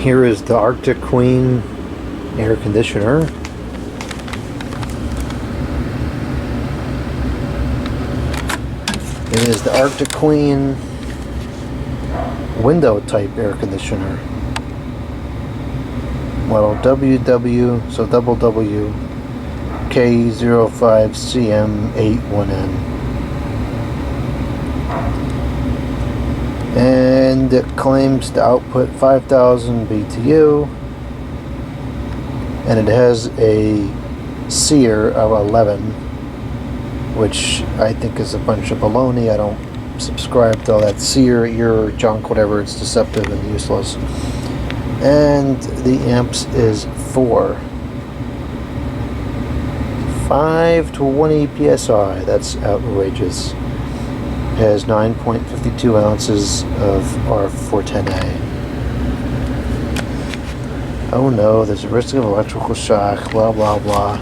Here is the Arctic Queen air conditioner. It is the Arctic Queen window type air conditioner. Model WWK05CM81N. And it claims to output 5,000 BTU, and it has a SEER of 11, which I think is a bunch of baloney. I don't subscribe to all that SEER, ear, junk, whatever. It's deceptive and useless. And the amps is 520 PSI. That's outrageous. Has 9.52 ounces of R410A. Oh no, there's a risk of electrical shock, blah blah blah.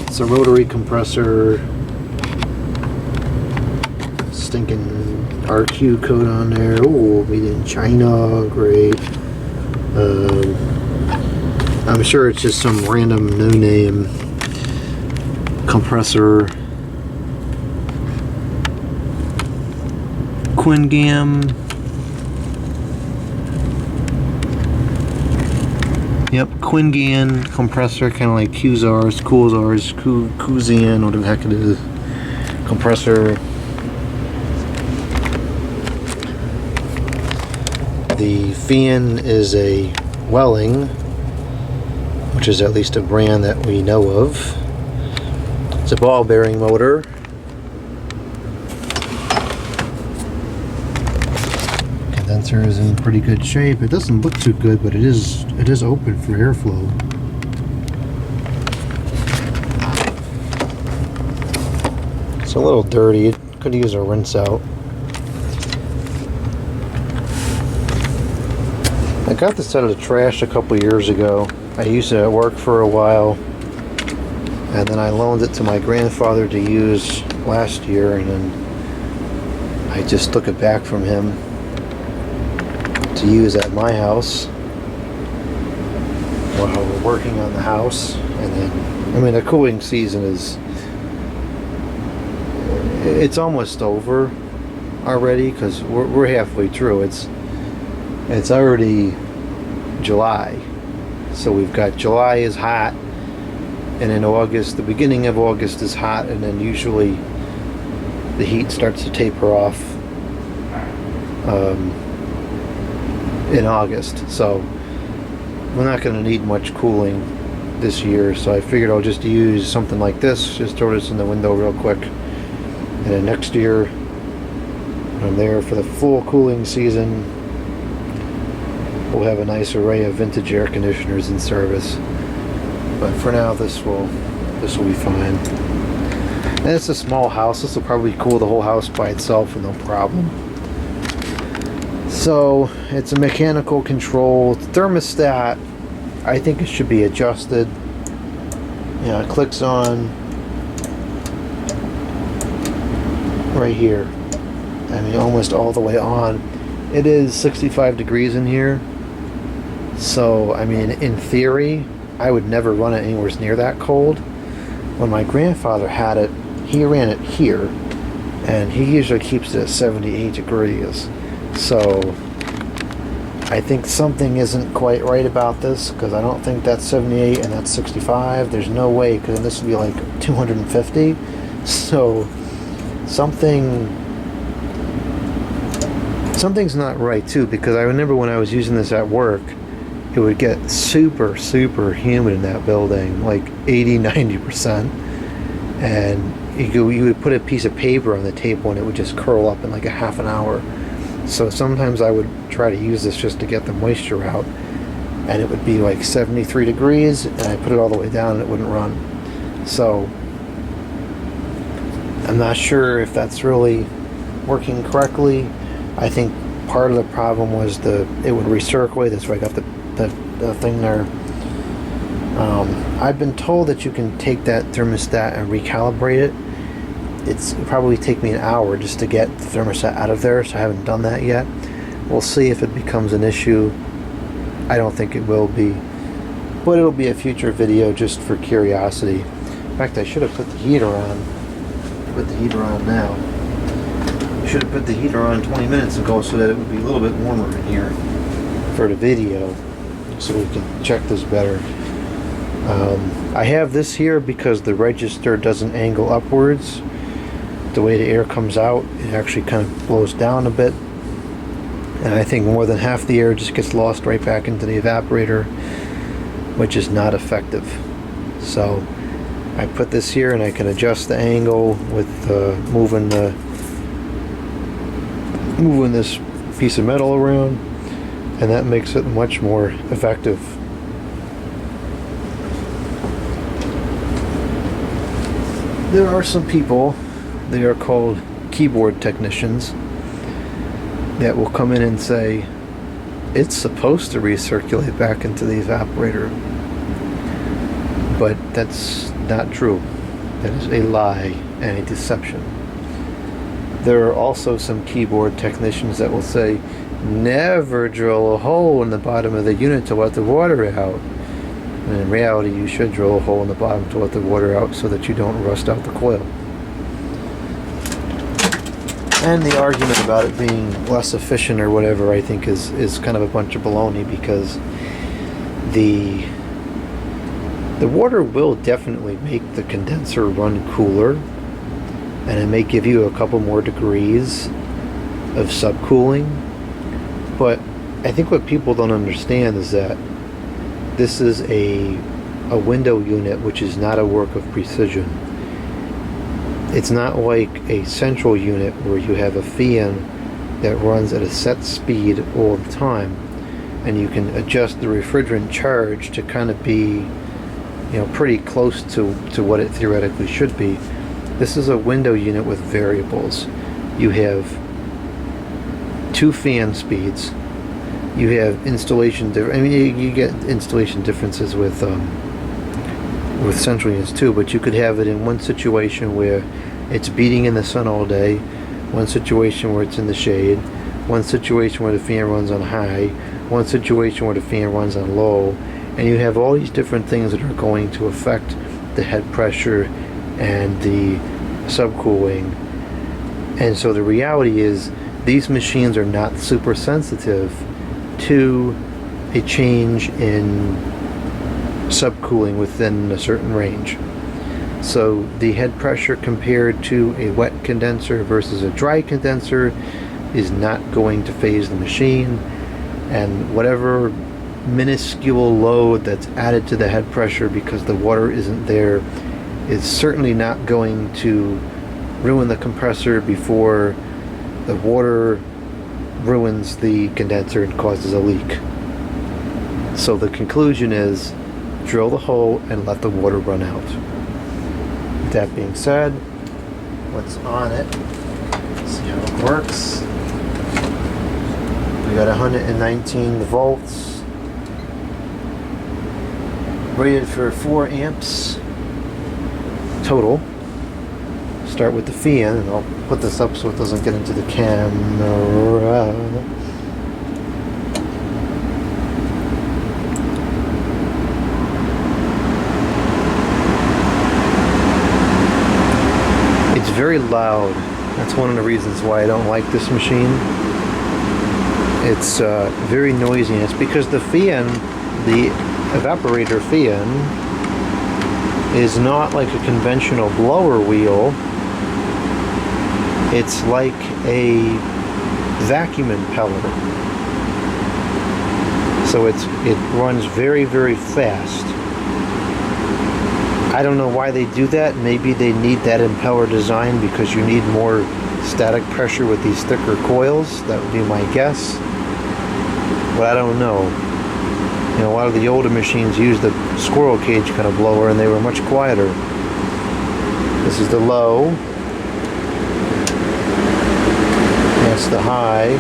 It's a rotary compressor. Stinking RQ code on there. Oh, made in China, great. I'm sure it's just some random no-name compressor. Quingam. Yep, Quingan compressor, kind of like Qzars, Qzan, whatever the heck it is. Compressor. The fan is a Welling, which is at least a brand that we know of. It's a ball bearing motor. Condenser is in pretty good shape. It doesn't look too good, but it is open for airflow. It's a little dirty. It could use a rinse out. I got this out of the trash a couple years ago. I used it at work for a while, and then I loaned it to my grandfather to use last year, and then I just took it back from him to use at my house while we're working on the house. And then, I mean, the cooling season it's almost over already, because we're halfway through. It's already July, so we've got July is hot, and in August, the beginning of August is hot, and then usually the heat starts to taper off in August. So we're not going to need much cooling this year, so I figured I'll just use something like this, just throw this in the window real quick, and then next year when I'm there for the full cooling season, we'll have a nice array of vintage air conditioners in service. But for now, this will be fine. And it's a small house. This will probably cool the whole house by itself with no problem. So it's a mechanical control thermostat. I think it should be adjusted. You know, it clicks on right here. I mean, almost all the way on. It is 65 degrees in here. So, I mean, in theory, I would never run it anywhere near that cold. When my grandfather had it, he ran it here, and he usually keeps it at 78 degrees. So I think something isn't quite right about this, because I don't think that's 78 and that's 65. There's no way, because this would be like 250. So something's not right too, because I remember when I was using this at work, it would get super humid in that building, like 80-90%, and you would put a piece of paper on the table and it would just curl up in like a half an hour. So sometimes I would try to use this just to get the moisture out, and it would be like 73 degrees, and I put it all the way down and it wouldn't run. So I'm not sure if that's really working correctly. I think part of the problem was it would recirculate. That's why I got the thing there. I've been told that you can take that thermostat and recalibrate it, it'll probably take me an hour just to get the thermostat out of there, so I haven't done that yet. We'll see if it becomes an issue. I don't think it will be, but it'll be a future video just for curiosity. In fact, I should have put the heater on. Put the heater on now. I should have put the heater on 20 minutes ago so that it would be a little bit warmer in here for the video, so we can check this better. I have this here because the register doesn't angle upwards. The way the air comes out, it actually kind of blows down a bit, and I think more than half the air just gets lost right back into the evaporator, which is not effective. So I put this here, and I can adjust the angle with moving this piece of metal around, and that makes it much more effective. There are some people, they are called keyboard technicians, that will come in and say it's supposed to recirculate back into the evaporator, but that's not true. That is a lie and a deception. There are also some keyboard technicians that will say never drill a hole in the bottom of the unit to let the water out. And in reality, you should drill a hole in the bottom to let the water out so that you don't rust out the coil. And the argument about it being less efficient or whatever, I think is kind of a bunch of baloney, because the water will definitely make the condenser run cooler, and it may give you a couple more degrees of subcooling. But I think what people don't understand is that this is a window unit, which is not a work of precision. It's not like a central unit where you have a fan that runs at a set speed all the time, and you can adjust the refrigerant charge to kind of be, pretty close to what it theoretically should be. This is a window unit with variables. You have 2 fan speeds. You have installation. You get installation differences with central units too. But you could have it in one situation where it's beating in the sun all day, one situation where it's in the shade, one situation where the fan runs on high, one situation where the fan runs on low, and you have all these different things that are going to affect the head pressure and the subcooling. And so the reality is, these machines are not super sensitive to a change in subcooling within a certain range. So the head pressure compared to a wet condenser versus a dry condenser is not going to phase the machine, and whatever minuscule load that's added to the head pressure because the water isn't there is certainly not going to ruin the compressor before the water ruins the condenser and causes a leak. So the conclusion is, drill the hole and let the water run out. That being said, what's on it? Let's see how it works. We got 119 volts, rated for 4 amps total. Start with the fan, and I'll put this up so it doesn't get into the camera. It's very loud. That's one of the reasons why I don't like this machine. It's very noisy, and it's because the fan, the evaporator fan, is not like a conventional blower wheel. It's like a vacuum impeller. So it runs very, very fast. I don't know why they do that. Maybe they need that impeller design because you need more static pressure with these thicker coils. That would be my guess. But I don't know. A lot of the older machines used the squirrel cage kind of blower, and they were much quieter. This is the low. That's the high.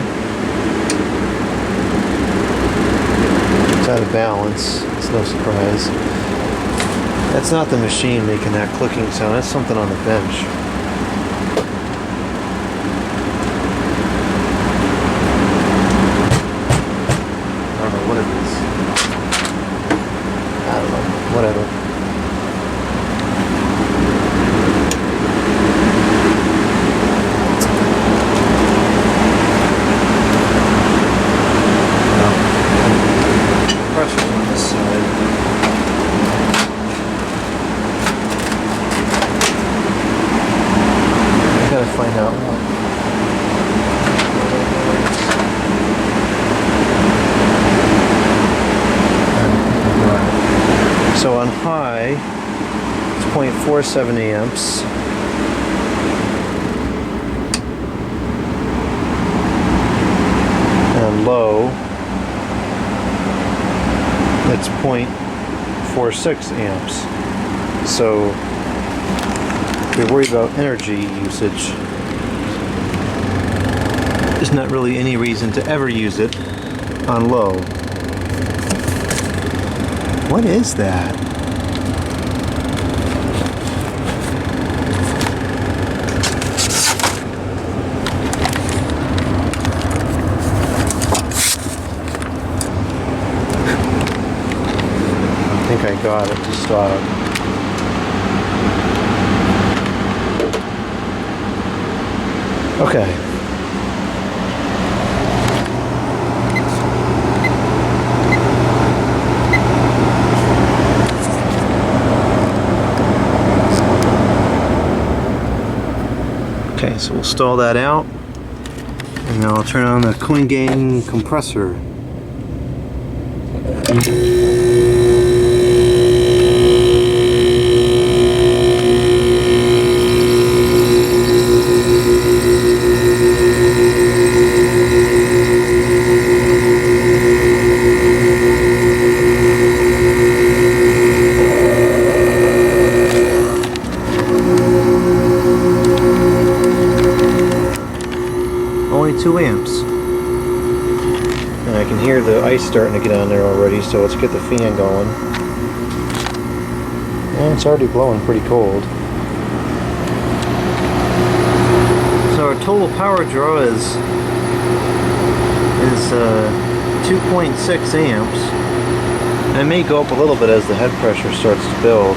It's out of balance. It's no surprise. That's not the machine making that clicking sound. That's something on the bench. on high, it's 0.47 amps. And low, it's 0.46 amps. So if you're worried about energy usage, there's not really any reason to ever use it on low. What is that? I think I got it to stop. Okay. Okay, so we'll stall that out, and then I'll turn on the cooling gain compressor. Only 2 amps. And I can hear the ice starting to get on there already, so let's get the fan going. And it's already blowing pretty cold. So our total power draw is 2.6 amps. And it may go up a little bit as the head pressure starts to build.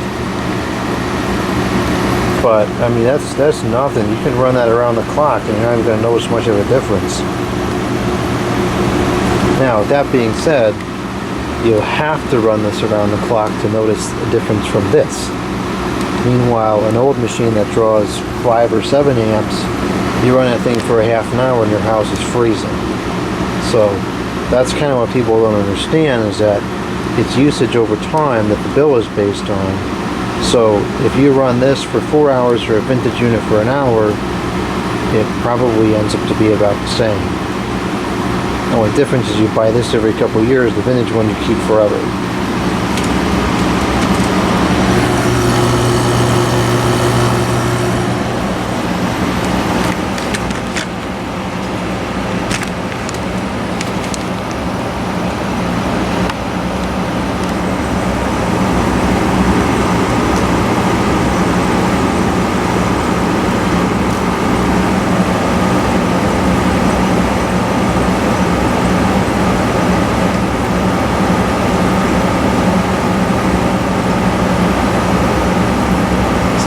But I mean, that's nothing. You can run that around the clock and you're not even going to notice much of a difference. Now, that being said, you'll have to run this around the clock to notice a difference from this. Meanwhile, an old machine that draws 5 or 7 amps, you run that thing for a half an hour and your house is freezing. So that's kind of what people don't understand, is that it's usage over time that the bill is based on. So if you run this for 4 hours for a vintage unit for an hour, it probably ends up to be about the same. The only difference is you buy this every couple of years, the vintage one you keep forever.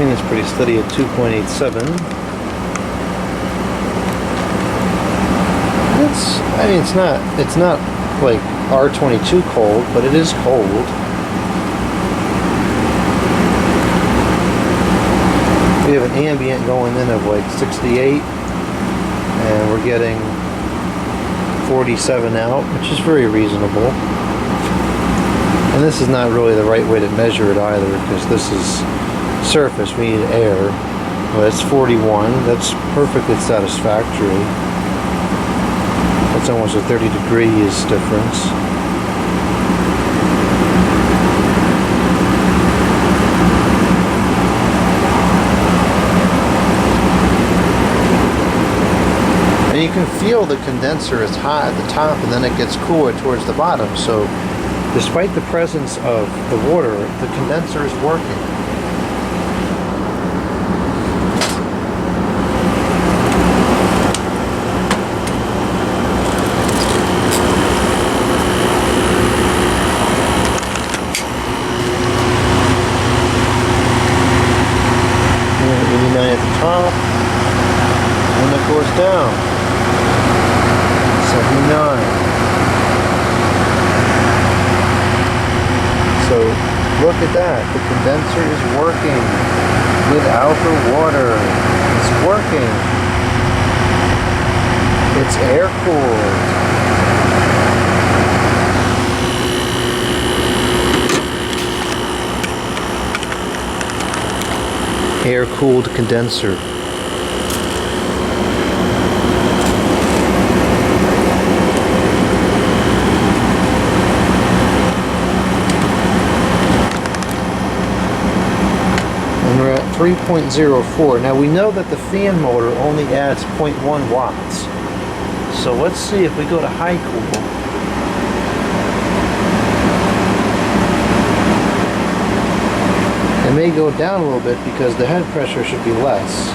It's pretty steady at 2.87. It's not like R22 cold, but it is cold. We have an ambient going in of like 68, and we're getting 47 out, which is very reasonable. And this is not really the right way to measure it either, because this is surface, we need air. Well, that's 41. That's perfectly satisfactory. That's almost a 30 degrees difference. And you can feel the condenser is hot at the top and then it gets cooler towards the bottom. So despite the presence of the water, the condenser is working. Top, and it goes down. 79. So look at that. The condenser is working without the water. It's working. It's air cooled. air-cooled condenser. And we're at 3.04. Now we know that the fan motor only adds 0.1 watts. So let's see if we go to high cool. It may go down a little bit because the head pressure should be less.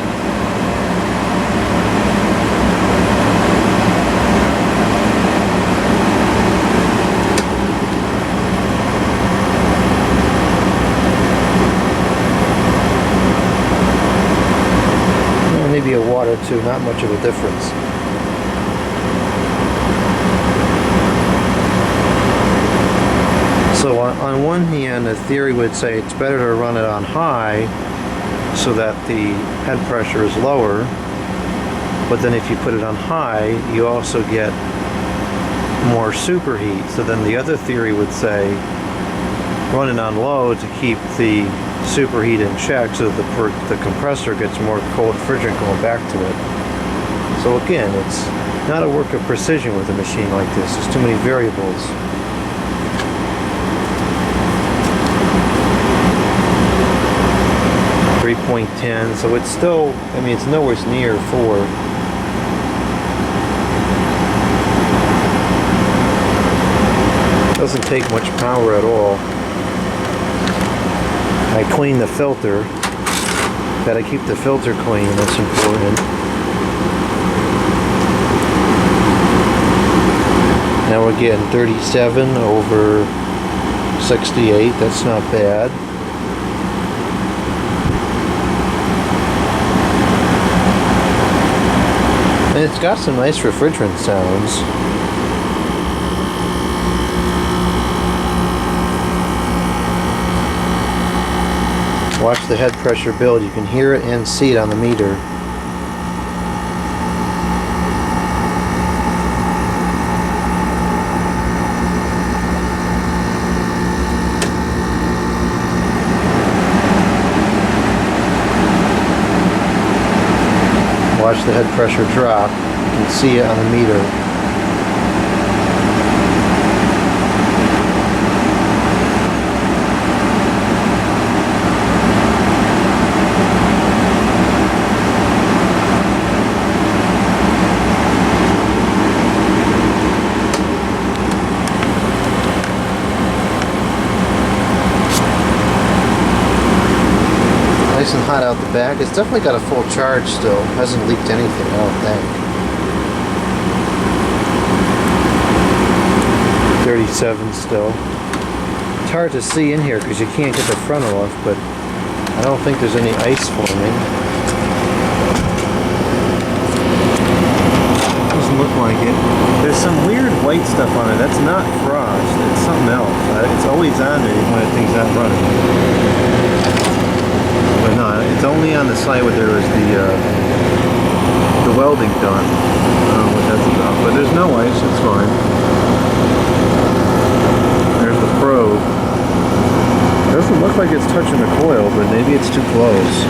Maybe a watt or two, not much of a difference. So on one hand, the theory would say it's better to run it on high so that the head pressure is lower, but then if you put it on high, you also get more superheat. So then the other theory would say run it on low to keep the superheat in check so that the compressor gets more cold refrigerant going back to it. So again, it's not a work of precision with a machine like this. There's too many variables. .10, so it's still, I mean, it's nowhere near 4. Doesn't take much power at all. I clean the filter. Gotta keep the filter clean, that's important. Now we're getting 37 over 68, that's not bad. And it's got some nice refrigerant sounds. Watch the head pressure build. You can hear it and see it on the meter. Watch the head pressure drop. You can see it on the meter. Nice and hot out the back. It's definitely got a full charge still. Hasn't leaked anything, I don't think. 37 still. It's hard to see in here because you can't get the front off, but I don't think there's any ice forming. Doesn't look like it. There's some weird white stuff on it. That's not frost. It's something else. It's always on there when the thing's not running. But no, it's only on the side where there was the welding done. I don't know what that's about, but there's no ice, it's fine. There's the probe. Doesn't look like it's touching the coil, but maybe it's too close.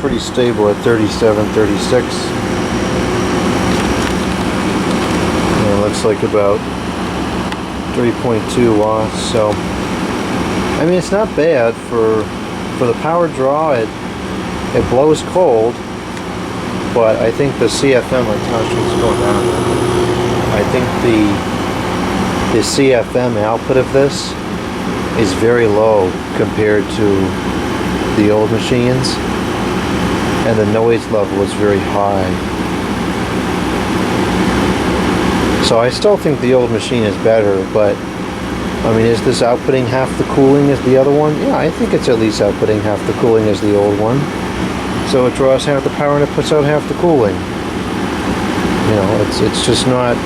Pretty stable at 37, 36. And it looks like about 3.2 watts. So, I mean, it's not bad for the power draw. It blows cold, but I think the CFM, like Tasha's going on, I think the CFM output of this is very low compared to the old machines. And the noise level is very high. So I still think the old machine is better, but I mean, is this outputting half the cooling as the other one? Yeah, I think it's at least outputting half the cooling as the old one. So it draws half the power and it puts out half the cooling. You know, it's just not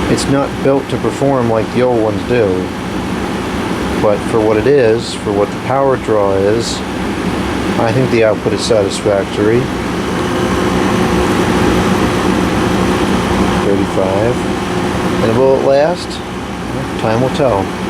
It's not built to perform like the old ones do, but for what it is, for what the power draw is, I think the output is satisfactory. 35. And will it last? Time will tell.